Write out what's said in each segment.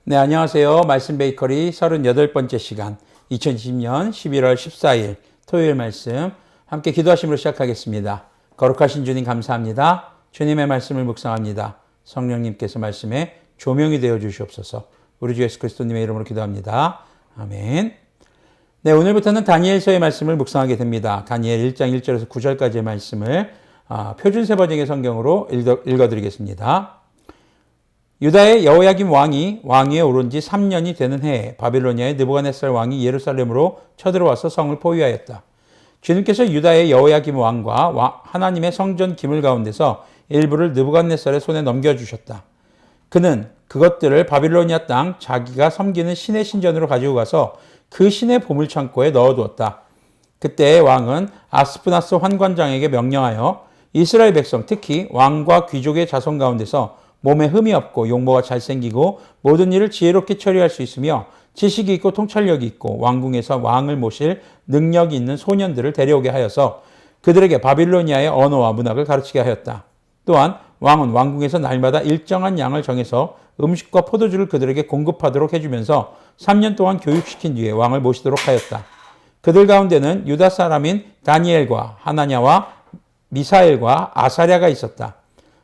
네, 안녕하세요. 말씀 베이커리 38번째 시간, 2020년 11월 14일 토요일 말씀 함께 기도하심으로 시작하겠습니다. 거룩하신 주님 감사합니다. 주님의 말씀을 묵상합니다. 성령님께서 말씀에 조명이 되어 주시옵소서. 우리 주 예수 그리스도님의 이름으로 기도합니다. 아멘. 네, 오늘부터는 다니엘서의 말씀을 묵상하게 됩니다. 다니엘 1장 1절에서 9절까지의 말씀을 표준세 번역의 성경으로 읽어드리겠습니다. 유다의 여호야김 왕이 왕위에 오른 지 3년이 되는 해에 바빌로니아의 느부갓네살 왕이 예루살렘으로 쳐들어와서 성을 포위하였다. 주님께서 유다의 여호야김 왕과 하나님의 성전 기물 가운데서 일부를 느부갓네살의 손에 넘겨주셨다. 그는 그것들을 바빌로니아 땅 자기가 섬기는 신의 신전으로 가지고 가서 그 신의 보물창고에 넣어두었다. 그때 왕은 아스프나스 환관장에게 명령하여 이스라엘 백성, 특히 왕과 귀족의 자손 가운데서 몸에 흠이 없고 용모가 잘생기고 모든 일을 지혜롭게 처리할 수 있으며 지식이 있고 통찰력이 있고 왕궁에서 왕을 모실 능력이 있는 소년들을 데려오게 하여서 그들에게 바빌로니아의 언어와 문학을 가르치게 하였다. 또한 왕은 왕궁에서 날마다 일정한 양을 정해서 음식과 포도주를 그들에게 공급하도록 해주면서 3년 동안 교육시킨 뒤에 왕을 모시도록 하였다. 그들 가운데는 유다 사람인 다니엘과 하나냐와 미사엘과 아사랴가 있었다.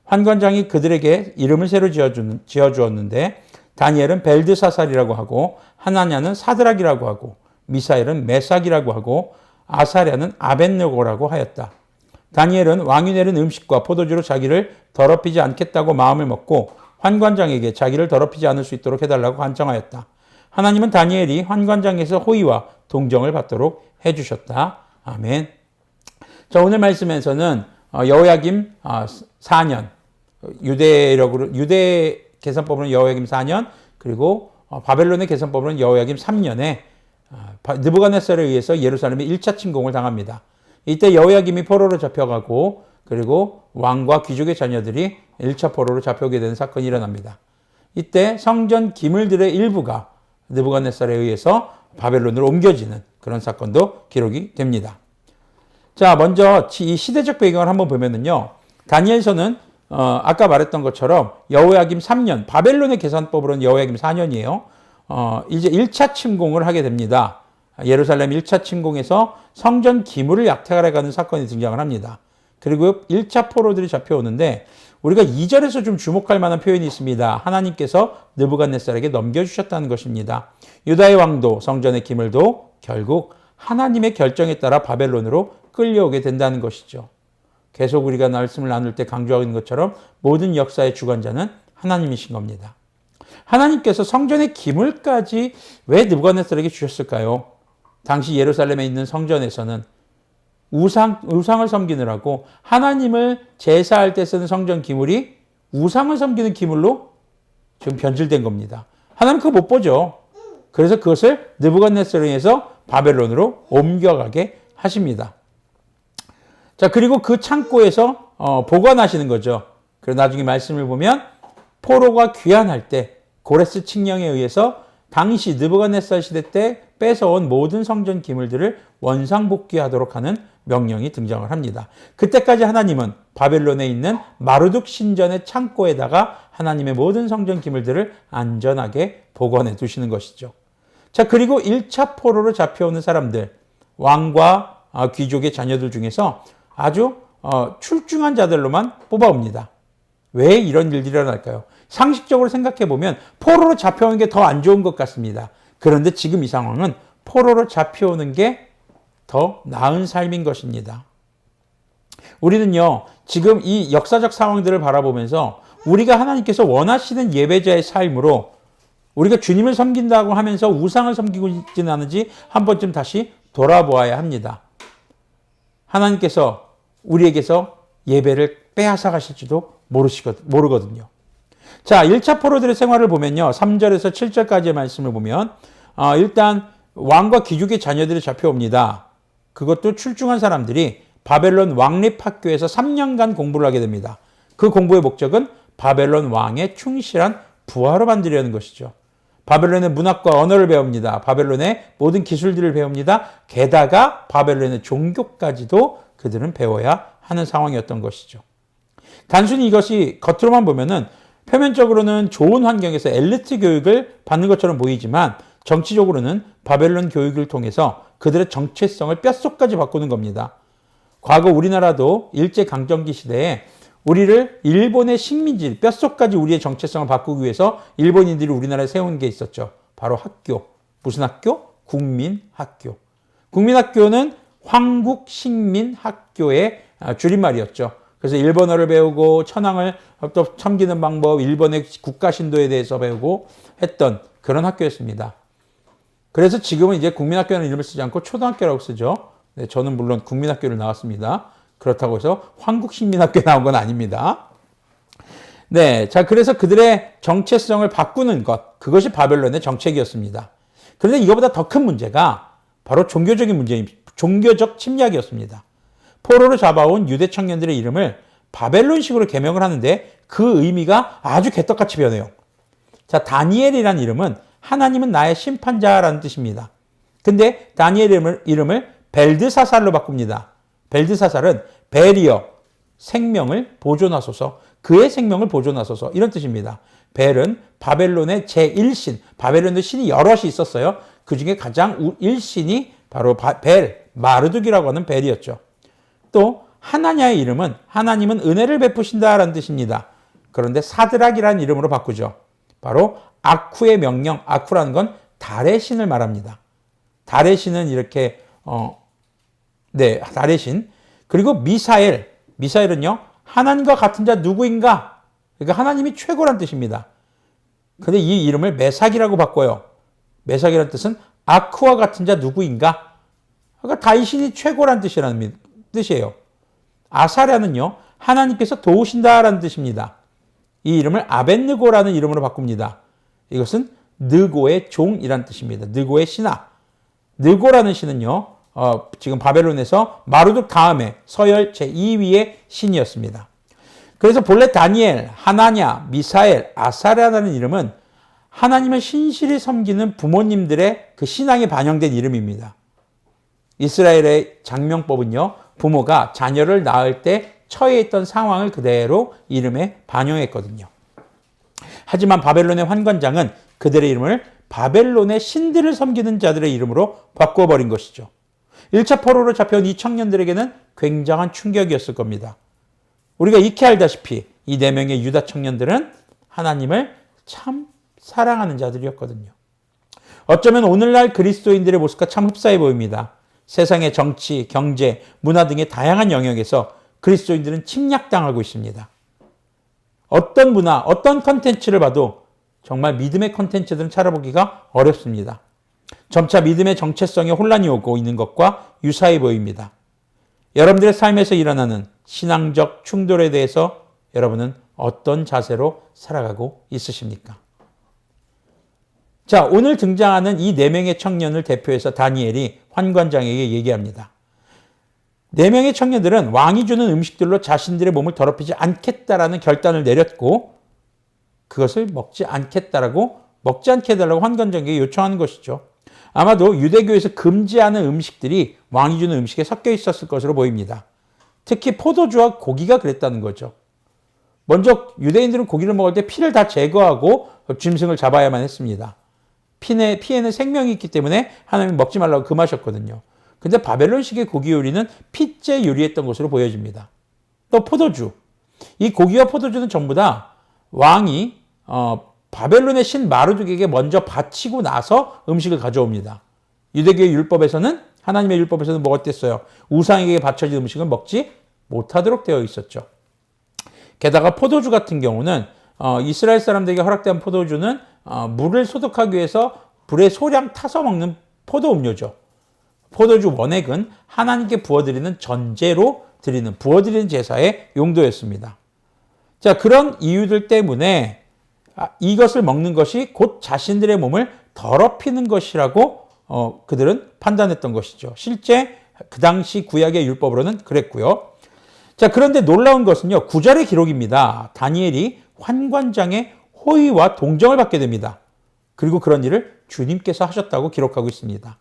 환관장이 그들에게 이름을 새로 지어주었는데 다니엘은 벨드사살이라고 하고 하나냐는 사드락이라고 하고 미사엘은 메삭이라고 하고 아사랴는 아벳느고라고 하였다. 다니엘은 왕이 내린 음식과 포도주로 자기를 더럽히지 않겠다고 마음을 먹고 환관장에게 자기를 더럽히지 않을 수 있도록 해달라고 간청하였다. 하나님은 다니엘이 환관장에서 호의와 동정을 받도록 해주셨다. 아멘. 자, 오늘 말씀에서는 여호야김 4년, 유대 계산법으로는 여호야김 4년, 그리고 바벨론의 계산법으로는 여호야김 3년에 느부갓네살에 의해서 예루살렘의 1차 침공을 당합니다. 이때 여호야김이 포로로 잡혀가고 그리고 왕과 귀족의 자녀들이 1차 포로로 잡혀오게 되는 사건이 일어납니다. 이때 성전 기물들의 일부가 느부갓네살에 의해서 바벨론으로 옮겨지는 그런 사건도 기록이 됩니다. 자, 먼저 이 시대적 배경을 한번 보면은요, 다니엘서는 아까 말했던 것처럼 여호야김 3년, 바벨론의 계산법으로는 여호야김 4년이에요. 이제 1차 침공을 하게 됩니다. 예루살렘 1차 침공에서 성전 기물을 약탈해가는 사건이 등장을 합니다. 그리고 1차 포로들이 잡혀오는데 우리가 2절에서 좀 주목할 만한 표현이 있습니다. 하나님께서 느부갓네살에게 넘겨주셨다는 것입니다. 유다의 왕도 성전의 기물도 결국 하나님의 결정에 따라 바벨론으로 끌려오게 된다는 것이죠. 계속 우리가 말씀을 나눌 때 강조하고 있는 것처럼 모든 역사의 주관자는 하나님이신 겁니다. 하나님께서 성전의 기물까지 왜 느부갓네살에게 주셨을까요? 당시 예루살렘에 있는 성전에서는 우상을 섬기느라고 하나님을 제사할 때 쓰는 성전 기물이 우상을 섬기는 기물로 지금 변질된 겁니다. 하나님 그거 못 보죠. 그래서 그것을 느부갓네살에 의해서 바벨론으로 옮겨가게 하십니다. 자, 그리고 그 창고에서 보관하시는 거죠. 그리고 나중에 말씀을 보면 포로가 귀환할 때 고레스 칙령에 의해서 당시 느부갓네살 시대 때 뺏어온 모든 성전 기물들을 원상복귀하도록 하는 명령이 등장을 합니다. 그때까지 하나님은 바벨론에 있는 마르둑 신전의 창고에다가 하나님의 모든 성전 기물들을 안전하게 보관해 두시는 것이죠. 자, 그리고 1차 포로로 잡혀오는 사람들, 왕과 귀족의 자녀들 중에서 아주 출중한 자들로만 뽑아옵니다. 왜 이런 일들이 일어날까요? 상식적으로 생각해 보면 포로로 잡혀오는 게 더 안 좋은 것 같습니다. 그런데 지금 이 상황은 포로로 잡혀오는 게 더 나은 삶인 것입니다. 우리는요, 지금 이 역사적 상황들을 바라보면서 우리가 하나님께서 원하시는 예배자의 삶으로 우리가 주님을 섬긴다고 하면서 우상을 섬기고 있지는 않은지 한 번쯤 다시 돌아보아야 합니다. 하나님께서 우리에게서 예배를 빼앗아 가실지도 모르거든요. 자, 1차 포로들의 생활을 보면요, 3절에서 7절까지의 말씀을 보면 일단 왕과 귀족의 자녀들이 잡혀옵니다. 그것도 출중한 사람들이 바벨론 왕립학교에서 3년간 공부를 하게 됩니다. 그 공부의 목적은 바벨론 왕의 충실한 부하로 만들려는 것이죠. 바벨론의 문학과 언어를 배웁니다. 바벨론의 모든 기술들을 배웁니다. 게다가 바벨론의 종교까지도 그들은 배워야 하는 상황이었던 것이죠. 단순히 이것이 겉으로만 보면은 표면적으로는 좋은 환경에서 엘리트 교육을 받는 것처럼 보이지만 정치적으로는 바벨론 교육을 통해서 그들의 정체성을 뼛속까지 바꾸는 겁니다. 과거 우리나라도 일제강점기 시대에 우리를 일본의 식민지, 뼛속까지 우리의 정체성을 바꾸기 위해서 일본인들이 우리나라에 세운 게 있었죠. 바로 학교. 무슨 학교? 국민학교. 국민학교는 황국식민학교의 줄임말이었죠. 그래서 일본어를 배우고 천황을 또 섬기는 방법, 일본의 국가신도에 대해서 배우고 했던 그런 학교였습니다. 그래서 지금은 이제 국민학교라는 이름을 쓰지 않고 초등학교라고 쓰죠. 네, 저는 물론 국민학교를 나왔습니다. 그렇다고 해서 황국식민학교에 나온 건 아닙니다. 네, 자, 그래서 그들의 정체성을 바꾸는 것, 그것이 바벨론의 정책이었습니다. 그런데 이거보다 더 큰 문제가 바로 종교적인 문제입니다. 종교적 침략이었습니다. 포로로 잡아온 유대 청년들의 이름을 바벨론식으로 개명을 하는데 그 의미가 아주 개떡같이 변해요. 자, 다니엘이라는 이름은 하나님은 나의 심판자라는 뜻입니다. 근데 다니엘 이름을 벨드사살로 바꿉니다. 벨드사살은 벨이여 생명을 보존하소서, 그의 생명을 보존하소서 이런 뜻입니다. 벨은 바벨론의 제1신, 바벨론의 신이 여럿이 있었어요. 그 중에 가장 1신이 바로 벨, 마르둑이라고 하는 벨이었죠. 또 하나냐의 이름은 하나님은 은혜를 베푸신다라는 뜻입니다. 그런데 사드락이라는 이름으로 바꾸죠. 바로 아쿠의 명령, 아쿠라는 건 달의 신을 말합니다. 달의 신은 이렇게 달의 신. 그리고 미사엘은요 하나님과 같은 자 누구인가? 그러니까 하나님이 최고란 뜻입니다. 근데 이 이름을 메삭이라고 바꿔요. 메삭이라는 뜻은 아쿠와 같은 자 누구인가? 그러니까 다윗이 최고란 뜻이에요. 아사랴는요 하나님께서 도우신다라는 뜻입니다. 이 이름을 아벳느고라는 이름으로 바꿉니다. 이것은 느고의 종이란 뜻입니다. 느고의 신하. 느고라는 신은요 지금 바벨론에서 마르둑 다음에 서열 제2위의 신이었습니다. 그래서 본래 다니엘, 하나냐, 미사엘, 아사랴라는 이름은 하나님을 신실히 섬기는 부모님들의 그 신앙이 반영된 이름입니다. 이스라엘의 장명법은요 부모가 자녀를 낳을 때 처해 있던 상황을 그대로 이름에 반영했거든요. 하지만 바벨론의 환관장은 그들의 이름을 바벨론의 신들을 섬기는 자들의 이름으로 바꿔버린 것이죠. 1차 포로로 잡혀온 이 청년들에게는 굉장한 충격이었을 겁니다. 우리가 익히 알다시피 이 4명의 유다 청년들은 하나님을 참 사랑하는 자들이었거든요. 어쩌면 오늘날 그리스도인들의 모습과 참 흡사해 보입니다. 세상의 정치, 경제, 문화 등의 다양한 영역에서 그리스도인들은 침략당하고 있습니다. 어떤 문화, 어떤 컨텐츠를 봐도 정말 믿음의 컨텐츠들은 찾아보기가 어렵습니다. 점차 믿음의 정체성에 혼란이 오고 있는 것과 유사해 보입니다. 여러분들의 삶에서 일어나는 신앙적 충돌에 대해서 여러분은 어떤 자세로 살아가고 있으십니까? 자, 오늘 등장하는 이 4명의 청년을 대표해서 다니엘이 환관장에게 얘기합니다. 4명의 청년들은 왕이 주는 음식들로 자신들의 몸을 더럽히지 않겠다라는 결단을 내렸고 그것을 먹지 않게 해달라고 환관장에게 요청하는 것이죠. 아마도 유대교에서 금지하는 음식들이 왕이 주는 음식에 섞여 있었을 것으로 보입니다. 특히 포도주와 고기가 그랬다는 거죠. 먼저 유대인들은 고기를 먹을 때 피를 다 제거하고 짐승을 잡아야만 했습니다. 피에는 생명이 있기 때문에 하나님이 먹지 말라고 금하셨거든요. 근데 바벨론식의 고기 요리는 피째 요리했던 것으로 보여집니다. 또 포도주. 이 고기와 포도주는 전부 다 왕이 바벨론의 신 마르둑에게 먼저 바치고 나서 음식을 가져옵니다. 유대교의 율법에서는 하나님의 율법에서는 뭐가 어땠어요? 우상에게 바쳐진 음식은 먹지 못하도록 되어 있었죠. 게다가 포도주 같은 경우는 이스라엘 사람들에게 허락된 포도주는 물을 소독하기 위해서 불에 소량 타서 먹는 포도 음료죠. 포도주 원액은 하나님께 부어드리는 전제로 부어드리는 제사의 용도였습니다. 자, 그런 이유들 때문에 이것을 먹는 것이 곧 자신들의 몸을 더럽히는 것이라고 그들은 판단했던 것이죠. 실제 그 당시 구약의 율법으로는 그랬고요. 자, 그런데 놀라운 것은요, 9절의 기록입니다. 다니엘이 환관장의 호의와 동정을 받게 됩니다. 그리고 그런 일을 주님께서 하셨다고 기록하고 있습니다.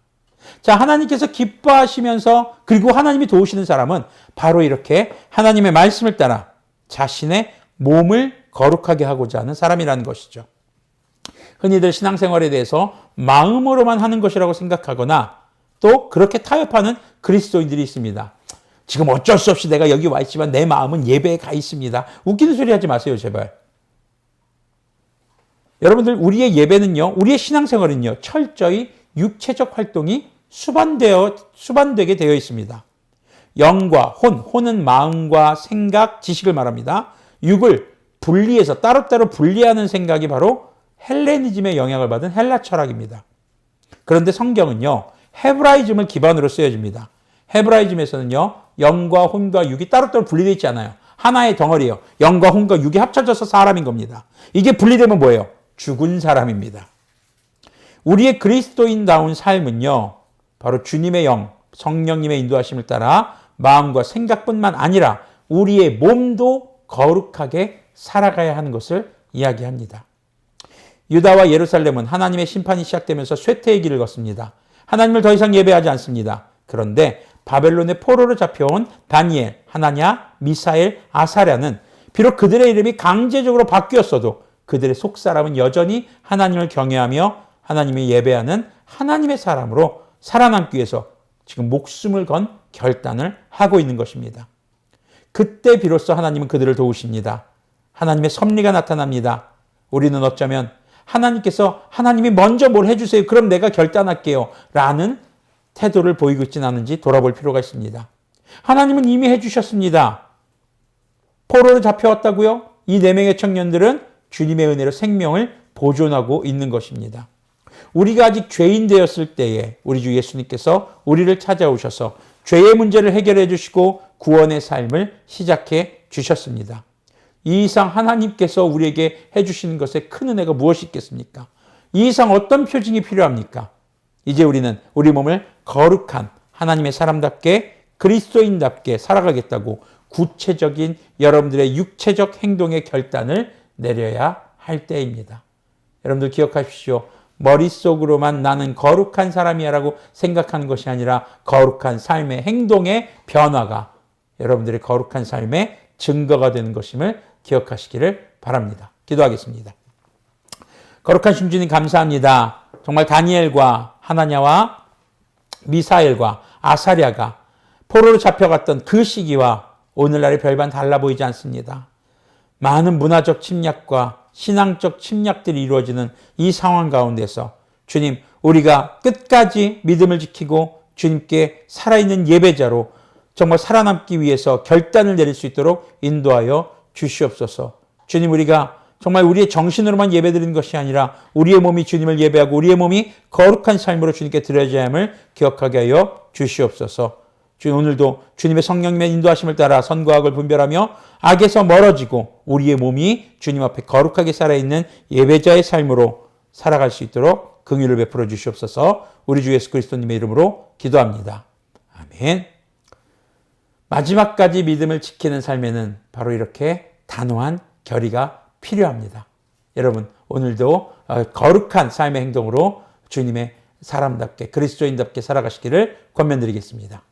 자, 하나님께서 기뻐하시면서 그리고 하나님이 도우시는 사람은 바로 이렇게 하나님의 말씀을 따라 자신의 몸을 거룩하게 하고자 하는 사람이라는 것이죠. 흔히들 신앙생활에 대해서 마음으로만 하는 것이라고 생각하거나 또 그렇게 타협하는 그리스도인들이 있습니다. 지금 어쩔 수 없이 내가 여기 와 있지만 내 마음은 예배에 가 있습니다. 웃기는 소리 하지 마세요, 제발. 여러분들, 우리의 예배는요, 우리의 신앙생활은요, 철저히 육체적 활동이 수반되게 되어 있습니다. 영과 혼은 마음과 생각, 지식을 말합니다. 육을 분리해서 따로따로 분리하는 생각이 바로 헬레니즘의 영향을 받은 헬라 철학입니다. 그런데 성경은요, 헤브라이즘을 기반으로 쓰여집니다. 헤브라이즘에서는요, 영과 혼과 육이 따로따로 분리되어 있지 않아요. 하나의 덩어리예요. 영과 혼과 육이 합쳐져서 사람인 겁니다. 이게 분리되면 뭐예요? 죽은 사람입니다. 우리의 그리스도인다운 삶은요, 바로 주님의 영, 성령님의 인도하심을 따라 마음과 생각뿐만 아니라 우리의 몸도 거룩하게 살아가야 하는 것을 이야기합니다. 유다와 예루살렘은 하나님의 심판이 시작되면서 쇠퇴의 길을 걷습니다. 하나님을 더 이상 예배하지 않습니다. 그런데 바벨론의 포로로 잡혀온 다니엘, 하나냐, 미사엘, 아사랴는 비록 그들의 이름이 강제적으로 바뀌었어도 그들의 속사람은 여전히 하나님을 경외하며 하나님을 예배하는 하나님의 사람으로 살아남기 위해서 지금 목숨을 건 결단을 하고 있는 것입니다. 그때 비로소 하나님은 그들을 도우십니다. 하나님의 섭리가 나타납니다. 우리는 어쩌면 하나님이 먼저 뭘 해주세요. 그럼 내가 결단할게요. 라는 태도를 보이고 있지는 않은지 돌아볼 필요가 있습니다. 하나님은 이미 해주셨습니다. 포로로 잡혀왔다고요? 이 4명의 청년들은 주님의 은혜로 생명을 보존하고 있는 것입니다. 우리가 아직 죄인 되었을 때에 우리 주 예수님께서 우리를 찾아오셔서 죄의 문제를 해결해 주시고 구원의 삶을 시작해 주셨습니다. 이 이상 하나님께서 우리에게 해주시는 것에 큰 은혜가 무엇이 있겠습니까? 이 이상 어떤 표징이 필요합니까? 이제 우리는 우리 몸을 거룩한 하나님의 사람답게 그리스도인답게 살아가겠다고 구체적인 여러분들의 육체적 행동의 결단을 내려야 할 때입니다. 여러분들 기억하십시오. 머릿속으로만 나는 거룩한 사람이야 라고 생각하는 것이 아니라 거룩한 삶의 행동의 변화가 여러분들의 거룩한 삶의 증거가 되는 것임을 기억하시기를 바랍니다. 기도하겠습니다. 거룩한 신주님 감사합니다. 정말 다니엘과 하나냐와 미사엘과 아사랴가 포로로 잡혀갔던 그 시기와 오늘날의 별반 달라 보이지 않습니다. 많은 문화적 침략과 신앙적 침략들이 이루어지는 이 상황 가운데서 주님, 우리가 끝까지 믿음을 지키고 주님께 살아있는 예배자로 정말 살아남기 위해서 결단을 내릴 수 있도록 인도하여 주시옵소서. 주님, 우리가 정말 우리의 정신으로만 예배드리는 것이 아니라 우리의 몸이 주님을 예배하고 우리의 몸이 거룩한 삶으로 주님께 드려져야 함을 기억하게 하여 주시옵소서. 주님, 오늘도 주님의 성령님의 인도하심을 따라 선과 악을 분별하며 악에서 멀어지고 우리의 몸이 주님 앞에 거룩하게 살아있는 예배자의 삶으로 살아갈 수 있도록 긍휼을 베풀어 주시옵소서. 우리 주 예수 그리스도님의 이름으로 기도합니다. 아멘. 마지막까지 믿음을 지키는 삶에는 바로 이렇게 단호한 결의가 필요합니다. 여러분, 오늘도 거룩한 삶의 행동으로 주님의 사람답게 그리스도인답게 살아가시기를 권면드리겠습니다.